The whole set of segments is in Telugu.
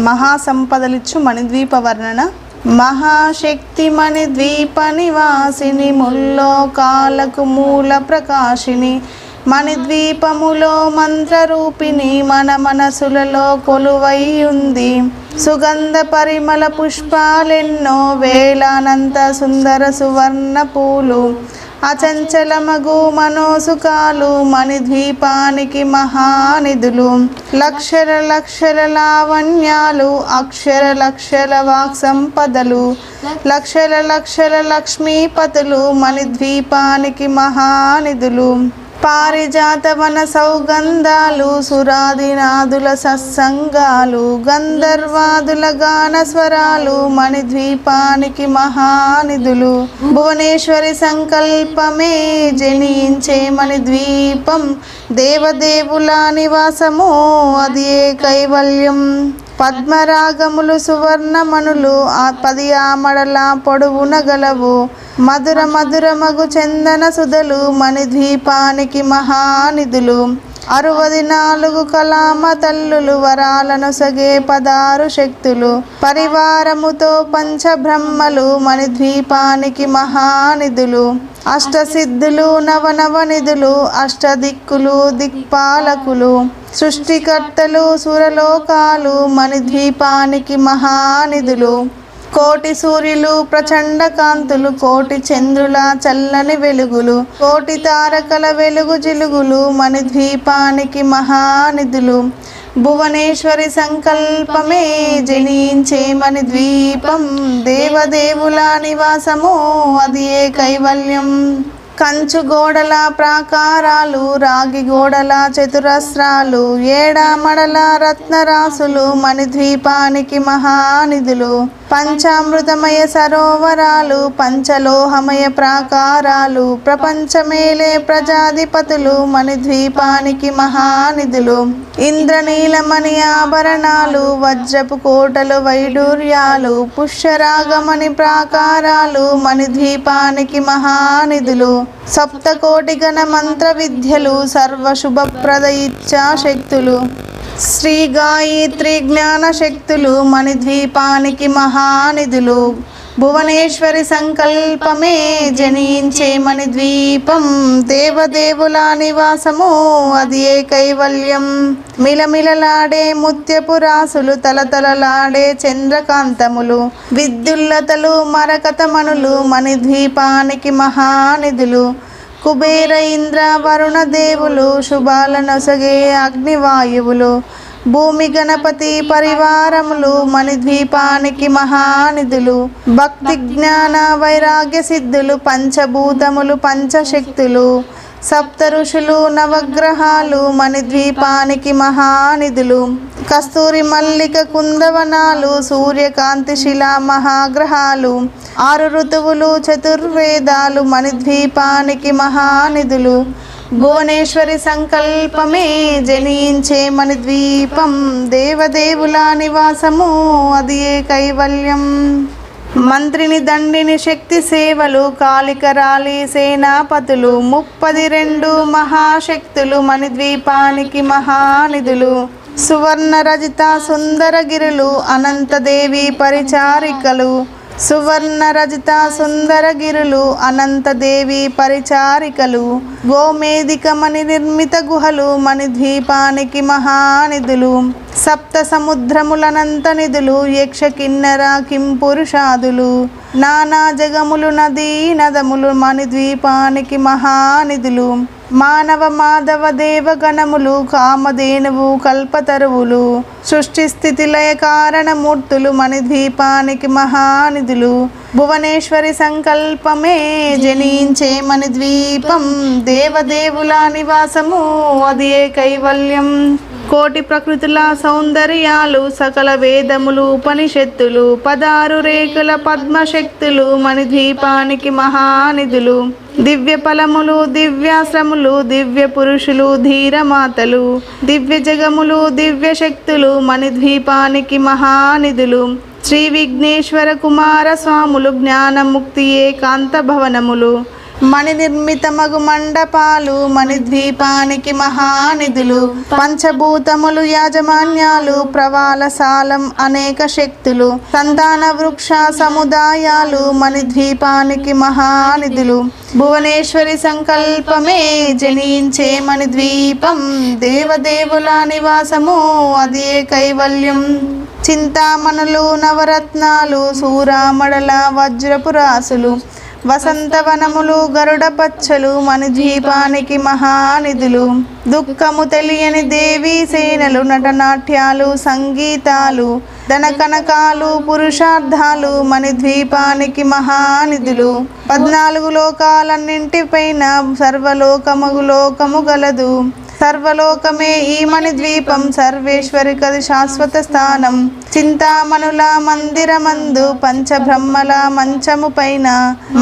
మహాసంపదలిచ్చు మణిద్వీప వర్ణన. మహాశక్తి మణిద్వీప నివాసిని, ముల్లోకాలకు మూల ప్రకాశిని, మణిద్వీపములో మంత్రరూపిణి, మన మనసులలో కొలువై ఉంది. సుగంధ పరిమళ పుష్పాలెన్నో, వేలానంత సుందర సువర్ణ పూలు, అచంచలమగు మనోసుకాలు, మణిద్వీపానికి మహానిధులు. లక్షల లక్షల లావణ్యాలు, అక్షర లక్షల వాక్ సంపదలు, లక్షల లక్షల లక్ష్మీపతులు, మణిద్వీపానికి మహానిధులు. పారిజాత వన సౌగంధాలు, సురాదినాదుల సత్సంగాలు, గంధర్వాదుల గాన స్వరాలు, మణిద్వీపానికి మహానిధులు. భువనేశ్వరి సంకల్పమే జనించే మణిద్వీపం, దేవదేవుల నివాసము అది ఏ కైవల్యం. పద్మరాగములు సువర్ణమణులు, 10 ఆమడల పొడవున గలవు, మధుర మధురమగు చందన సుధలు, మణిద్వీపానికి మహానిధులు. 64 కలామ తల్లులు, వరాలను సగే 16 శక్తులు, పరివారముతో పంచబ్రహ్మలు, మణిద్వీపానికి మహానిధులు. అష్టసిద్ధులు నవనవనిధులు, అష్టదిక్కులు దిక్పాలకులు, సృష్టికర్తలు సురలోకాలు, మణిద్వీపానికి మహానిధులు. కోటి సూర్యులు ప్రచండ కాంతులు, కోటి చంద్రుల చల్లని వెలుగులు, కోటి తారకల వెలుగు జిలుగులు, మణిద్వీపానికి మహానిధులు. భువనేశ్వరి సంకల్పమే జనించే మణిద్వీపం, దేవదేవుల నివాసము అది ఏ కైవల్యం. కంచు గోడల ప్రాకారాలు, రాగి గోడల చతురస్రాలు, ఏడామడల రత్నరాసులు, మణిద్వీపానికి మహానిధులు. పంచామృతమయ సరోవరాలు, పంచలోహమయ ప్రాకారాలు, ప్రపంచమేలే ప్రజాధిపతులు, మణిద్వీపానికి మహానిధులు. ఇంద్రనీలమణి ఆభరణాలు, వజ్రపు కోటలు వైడూర్యాలు, పుష్యరాగమణి ప్రాకారాలు, మణిద్వీపానికి మహానిధులు. సప్తకోటి గణ మంత్ర విద్యలు, సర్వశుభప్రద ఇచ్చా శక్తులు, శ్రీ గాయత్రి జ్ఞాన శక్తులు, మణిద్వీపానికి మహానిధులు. భువనేశ్వరి సంకల్పమే జనించే మణిద్వీపం, దేవదేవుల నివాసము అది ఏ కైవల్యం. మిలమిలలాడే ముత్యపు రాసులు, తలతలలాడే చంద్రకాంతములు, విద్యుల్లతలు మరకతమణులు, మణిద్వీపానికి మహానిధులు. కుబేర ఇంద్ర వరుణ దేవులు, శుభాల నొసగే అగ్నివాయువులు, భూమి గణపతి పరివారములు, మణిద్వీపానికి మహానిధులు. భక్తి జ్ఞాన వైరాగ్య సిద్ధులు, పంచభూతములు పంచశక్తులు, సప్త ఋషులు నవగ్రహాలు, మణిద్వీపానికి మహానిధులు. కస్తూరి మల్లిక కుందవనాలు, సూర్యకాంతి శిలా మహాగ్రహాలు, 6 ఋతువులు చతుర్వేదాలు, మణిద్వీపానికి మహానిధులు. భువనేశ్వరి సంకల్పమే జనించే మణిద్వీపం, దేవదేవుల నివాసము అది ఏ కైవల్యం. మంత్రిని దండిని శక్తి సేవలు, కాళికరాలి సేనాపతులు, 32 మహాశక్తులు, మణిద్వీపానికి మహానిధులు. సువర్ణ రజిత సుందరగిరులు, అనంతదేవి పరిచారికలు, సువర్ణ రజిత సుందరగిరులు, అనంతదేవి పరిచారికలు. గోమేధికమణి నిర్మిత గుహలు, మణిద్వీపానికి మహానిధులు. సప్త సముద్రములనంత నిధులు, యక్ష కిన్నర కింపురుషాదులు, నానా జగములు నదీ నదములు, మణిద్వీపానికి మహానిధులు. మానవ మాధవ దేవగణములు, కామధేనువు కల్పతరువులు, సృష్టి స్థితి లయ కారణమూర్తులు, మణిద్వీపానికి మహానిధులు. భువనేశ్వరి సంకల్పమే జనించే మణిద్వీపం, దేవదేవుల నివాసము అది ఏ కైవల్యం. కోటి ప్రకృతుల సౌందర్యాలు, సకల వేదములు ఉపనిషత్తులు, 16 రేకుల పద్మశక్తులు, మణిద్వీపానికి మహానిధులు. దివ్య ఫలములు దివ్యాశ్రములు, దివ్య పురుషులు ధీరమాతలు, దివ్య జగములు దివ్య శక్తులు, మణిద్వీపానికి మహానిధులు. శ్రీ విఘ్నేశ్వర కుమార స్వాములు, జ్ఞానముక్తి ఏకాంత భవనములు, మణి నిర్మితమగు మండపాలు మణిద్వీపానికి మహానిధులు. పంచభూతములు యాజమాన్యాలు ప్రవాళసాలం అనేక శక్తులు. సంతాన వృక్ష సముదాయాలు మణిద్వీపానికి మహానిధులు. భువనేశ్వరి సంకల్పమే జనించే మణిద్వీపం. దేవదేవుల నివాసము అదే కైవల్యం. చింతామణులు నవరత్నాలు సూరామడల వజ్రపు రాసులు. వసంతవనములు గరుడ పచ్చలు మణిద్వీపానికి మహానిధులు. దుఃఖము తెలియని దేవీ సేనలు నటనాట్యాలు సంగీతాలు. ధనకనకాలు పురుషార్థాలు మణిద్వీపానికి మహానిధులు. 14 లోకాలన్నింటిపైన సర్వలోకము లోకము గలదు. సర్వలోకమే ఈ మణిద్వీపం. సర్వేశ్వరి కది శాశ్వత స్థానం. చింతామణుల మందిరమందు పంచబ్రహ్మల మంచము పైన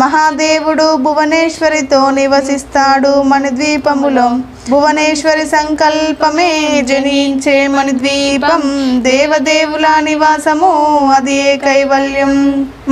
మహాదేవుడు భువనేశ్వరితో నివసిస్తాడు మణిద్వీపములో. భువనేశ్వరి సంకల్పమే జనించే మణిద్వీపం. దేవదేవుల నివాసము అది కైవల్యం.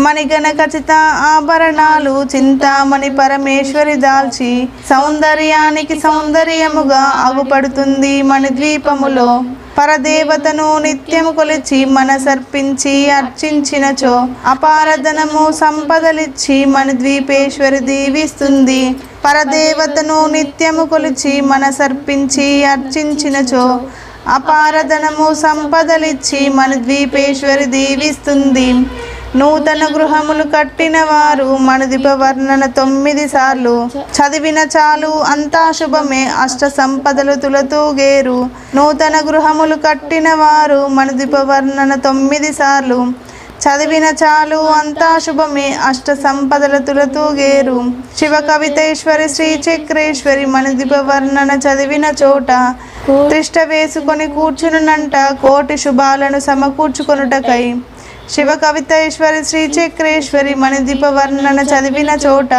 మణిగణ ఖచ్చిత ఆభరణాలు చింతామణి పరమేశ్వరి దాల్చి సౌందర్యానికి సౌందర్యముగా అగుపడుతుంది మణిద్వీపములో. పరదేవతను నిత్యము కొలిచి మనసర్పించి అర్చించినచో అపారధనము సంపదలిచ్చి మణిద్వీపేశ్వరి దీవిస్తుంది. పరదేవతను నిత్యము కొలిచి మనసర్పించి అర్చించినచో అపారధనము సంపదలిచ్చి మణిద్వీపేశ్వరి దీవిస్తుంది. నూతన గృహములు కట్టిన వారు మణిద్వీప వర్ణన 9 సార్లు చదివిన చాలు అంతా శుభమే. అష్ట సంపదలు తులతూగేరు. నూతన గృహములు కట్టిన వారు మణిద్వీప వర్ణన 9 సార్లు చదివిన చాలు అంతా శుభమే. అష్ట సంపదల తులతూగేరు. శివ కవితేశ్వరి శ్రీ చక్రేశ్వరి మణిద్వీప వర్ణన చదివిన చోట తిష్ట వేసుకొని కూర్చునునంట కోటి శుభాలను సమకూర్చుకొనుటకై. శివ కవితేశ్వరి శ్రీ చక్రేశ్వరి మణిద్వీప వర్ణన చదివిన చోట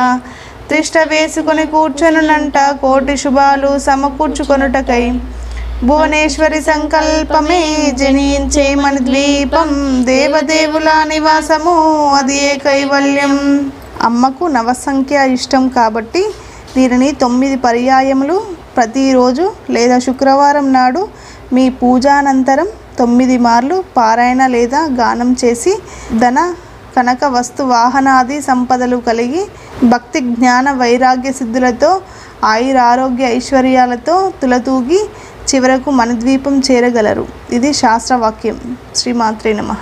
తిష్ట వేసుకొని కూర్చొనునంట కోటి శుభాలు సమకూర్చుకొనుటకై. భువనేశ్వరి సంకల్పమే జనించే మణిద్వీపం. దేవదేవుల నివాసము అది కైవల్యం. అమ్మకు నవసంఖ్య ఇష్టం కాబట్టి దీనిని 9 పర్యాయములు ప్రతిరోజు లేదా శుక్రవారం నాడు మీ పూజానంతరం 9 మార్లు పారాయణ లేదా గానం చేసి ధన కనక వస్తు వాహనాది సంపదలు కలిగి భక్తి జ్ఞాన వైరాగ్య సిద్ధులతో ఆయురారోగ్య ఐశ్వర్యాలతో తులతూగి చివరకు మణిద్వీపం చేరగలరు. ఇది శాస్త్రవాక్యం. శ్రీమాత్రే నమః.